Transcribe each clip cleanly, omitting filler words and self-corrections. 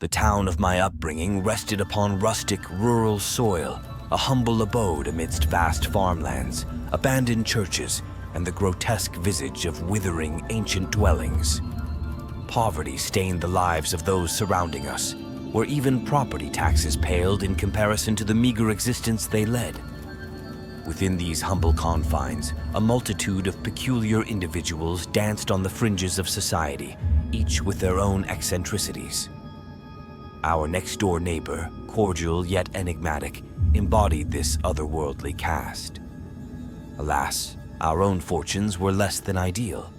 The town of my upbringing rested upon rustic, rural soil, a humble abode amidst vast farmlands, abandoned churches, and the grotesque visage of withering ancient dwellings. Poverty stained the lives of those surrounding us, where even property taxes paled in comparison to the meager existence they led. Within these humble confines, a multitude of peculiar individuals danced on the fringes of society, each with their own eccentricities. Our next-door neighbor, cordial yet enigmatic, embodied this otherworldly cast. Alas, our own fortunes were less than ideal.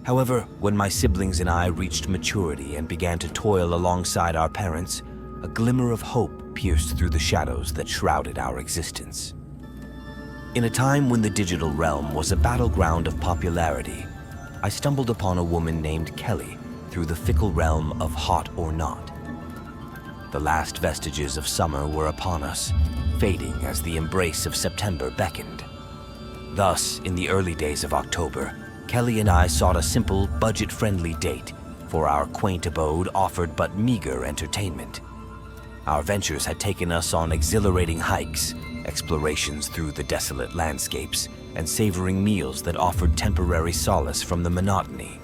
However, when my siblings and I reached maturity and began to toil alongside our parents, a glimmer of hope pierced through the shadows that shrouded our existence. In a time when the digital realm was a battleground of popularity, I stumbled upon a woman named Kelly through the fickle realm of hot or not. The last vestiges of summer were upon us, fading as the embrace of September beckoned. Thus, in the early days of October, Kelly and I sought a simple, budget-friendly date, for our quaint abode offered but meager entertainment. Our ventures had taken us on exhilarating hikes, explorations through the desolate landscapes, and savoring meals that offered temporary solace from the monotony.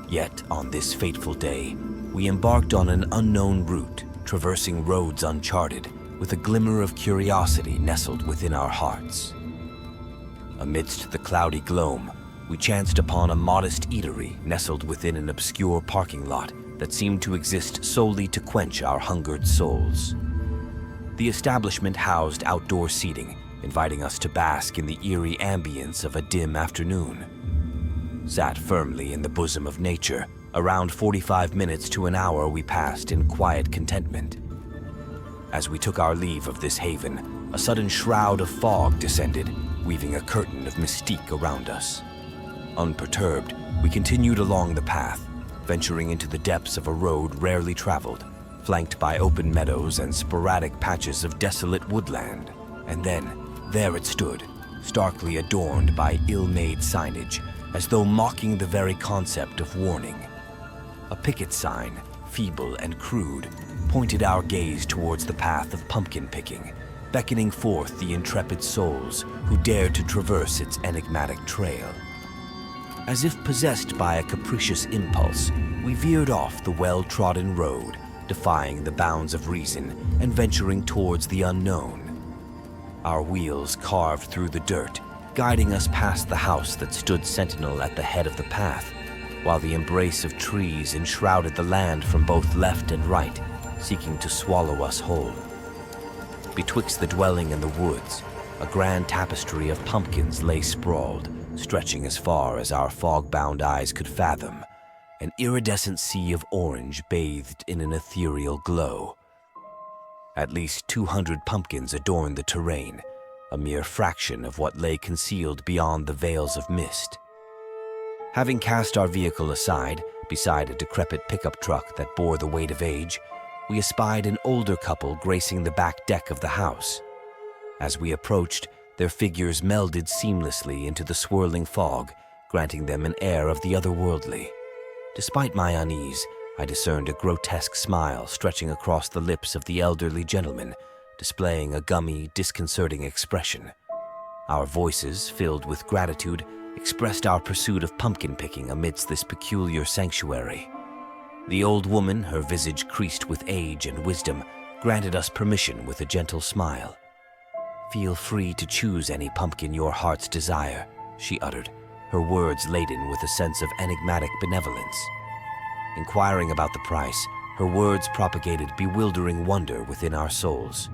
Yet, on this fateful day, we embarked on an unknown route, traversing roads uncharted, with a glimmer of curiosity nestled within our hearts. Amidst the cloudy gloam, we chanced upon a modest eatery nestled within an obscure parking lot that seemed to exist solely to quench our hungered souls. The establishment housed outdoor seating, inviting us to bask in the eerie ambience of a dim afternoon. Sat firmly in the bosom of nature, around 45 minutes to an hour we passed in quiet contentment. As we took our leave of this haven, a sudden shroud of fog descended, weaving a curtain of mystique around us. Unperturbed, we continued along the path, venturing into the depths of a road rarely traveled, flanked by open meadows and sporadic patches of desolate woodland. And then, there it stood, starkly adorned by ill-made signage, as though mocking the very concept of warning. A picket sign, feeble and crude, pointed our gaze towards the path of pumpkin picking, beckoning forth the intrepid souls who dared to traverse its enigmatic trail. As if possessed by a capricious impulse, we veered off the well-trodden road, defying the bounds of reason and venturing towards the unknown. Our wheels carved through the dirt, guiding us past the house that stood sentinel at the head of the path, while the embrace of trees enshrouded the land from both left and right, seeking to swallow us whole. Betwixt the dwelling and the woods, a grand tapestry of pumpkins lay sprawled, stretching as far as our fog-bound eyes could fathom, an iridescent sea of orange bathed in an ethereal glow. At least 200 pumpkins adorned the terrain, a mere fraction of what lay concealed beyond the veils of mist. Having cast our vehicle aside, beside a decrepit pickup truck that bore the weight of age, we espied an older couple gracing the back deck of the house. As we approached, their figures melded seamlessly into the swirling fog, granting them an air of the otherworldly. Despite my unease, I discerned a grotesque smile stretching across the lips of the elderly gentleman, displaying a gummy, disconcerting expression. Our voices, filled with gratitude, expressed our pursuit of pumpkin picking amidst this peculiar sanctuary. The old woman, her visage creased with age and wisdom, granted us permission with a gentle smile. "Feel free to choose any pumpkin your heart's desire," she uttered, her words laden with a sense of enigmatic benevolence. Inquiring about the price, her words propagated bewildering wonder within our souls.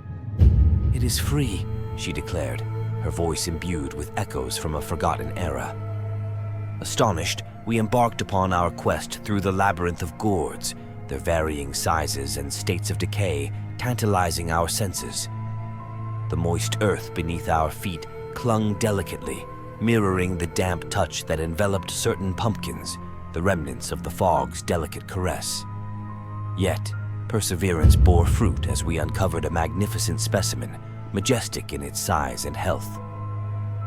"It is free," she declared, her voice imbued with echoes from a forgotten era. Astonished, we embarked upon our quest through the labyrinth of gourds, their varying sizes and states of decay tantalizing our senses. The moist earth beneath our feet clung delicately, mirroring the damp touch that enveloped certain pumpkins, the remnants of the fog's delicate caress. Yet, perseverance bore fruit as we uncovered a magnificent specimen, majestic in its size and health.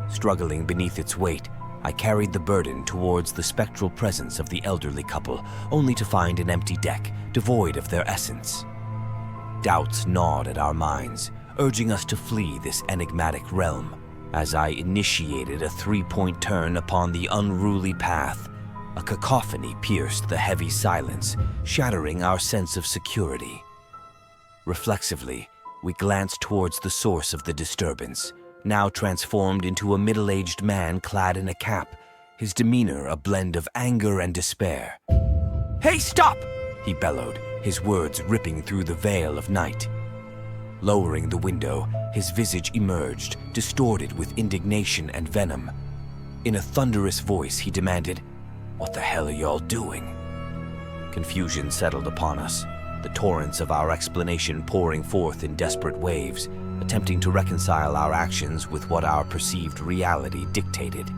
Struggling beneath its weight, I carried the burden towards the spectral presence of the elderly couple, only to find an empty deck, devoid of their essence. Doubts gnawed at our minds, urging us to flee this enigmatic realm. As I initiated a 3-point turn upon the unruly path, a cacophony pierced the heavy silence, shattering our sense of security. Reflexively, we glanced towards the source of the disturbance, now transformed into a middle-aged man clad in a cap, his demeanor a blend of anger and despair. "Hey, stop!" he bellowed, his words ripping through the veil of night. Lowering the window, his visage emerged, distorted with indignation and venom. In a thunderous voice, he demanded, "What the hell are y'all doing?" Confusion settled upon us, the torrents of our explanation pouring forth in desperate waves, attempting to reconcile our actions with what our perceived reality dictated.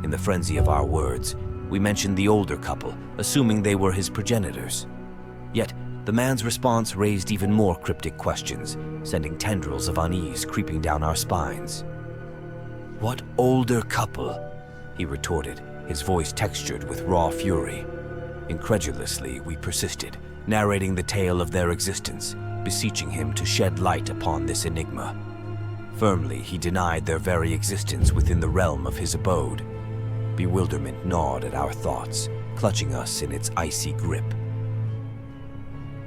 In the frenzy of our words, we mentioned the older couple, assuming they were his progenitors. Yet, the man's response raised even more cryptic questions, sending tendrils of unease creeping down our spines. "What older couple?" he retorted, his voice textured with raw fury. Incredulously, we persisted, narrating the tale of their existence, beseeching him to shed light upon this enigma. Firmly, he denied their very existence within the realm of his abode. Bewilderment gnawed at our thoughts, clutching us in its icy grip.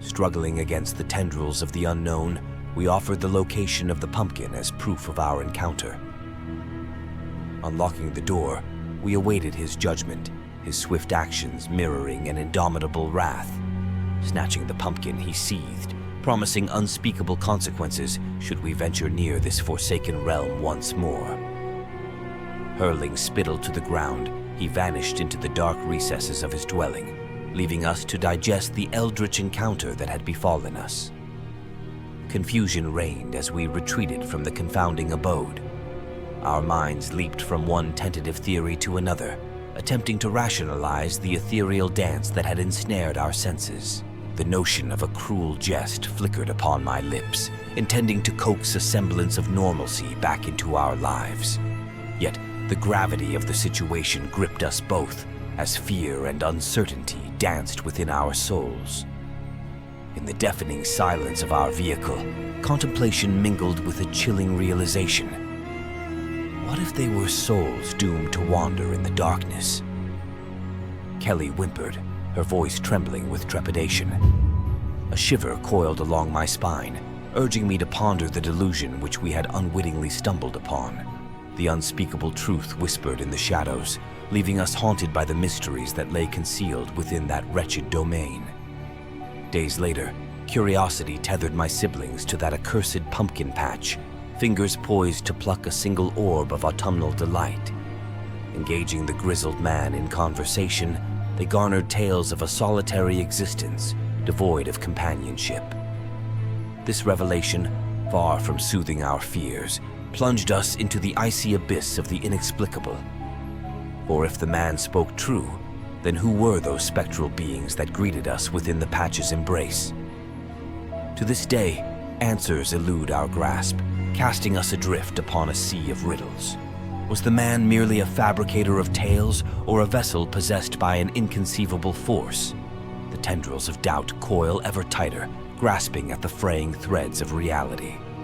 Struggling against the tendrils of the unknown, we offered the location of the pumpkin as proof of our encounter. Unlocking the door, we awaited his judgment, his swift actions mirroring an indomitable wrath. Snatching the pumpkin, he seethed, promising unspeakable consequences should we venture near this forsaken realm once more. Hurling spittle to the ground, he vanished into the dark recesses of his dwelling, leaving us to digest the eldritch encounter that had befallen us. Confusion reigned as we retreated from the confounding abode. Our minds leaped from one tentative theory to another, attempting to rationalize the ethereal dance that had ensnared our senses. The notion of a cruel jest flickered upon my lips, intending to coax a semblance of normalcy back into our lives. Yet the gravity of the situation gripped us both, as fear and uncertainty danced within our souls. In the deafening silence of our vehicle, contemplation mingled with a chilling realization. What if they were souls doomed to wander in the darkness? Kelly whimpered, her voice trembling with trepidation. A shiver coiled along my spine, urging me to ponder the delusion which we had unwittingly stumbled upon. The unspeakable truth whispered in the shadows, leaving us haunted by the mysteries that lay concealed within that wretched domain. Days later, curiosity tethered my siblings to that accursed pumpkin patch, fingers poised to pluck a single orb of autumnal delight. Engaging the grizzled man in conversation, they garnered tales of a solitary existence, devoid of companionship. This revelation, far from soothing our fears, plunged us into the icy abyss of the inexplicable. For if the man spoke true, then who were those spectral beings that greeted us within the patch's embrace? To this day, answers elude our grasp, casting us adrift upon a sea of riddles. Was the man merely a fabricator of tales, or a vessel possessed by an inconceivable force? The tendrils of doubt coil ever tighter, grasping at the fraying threads of reality.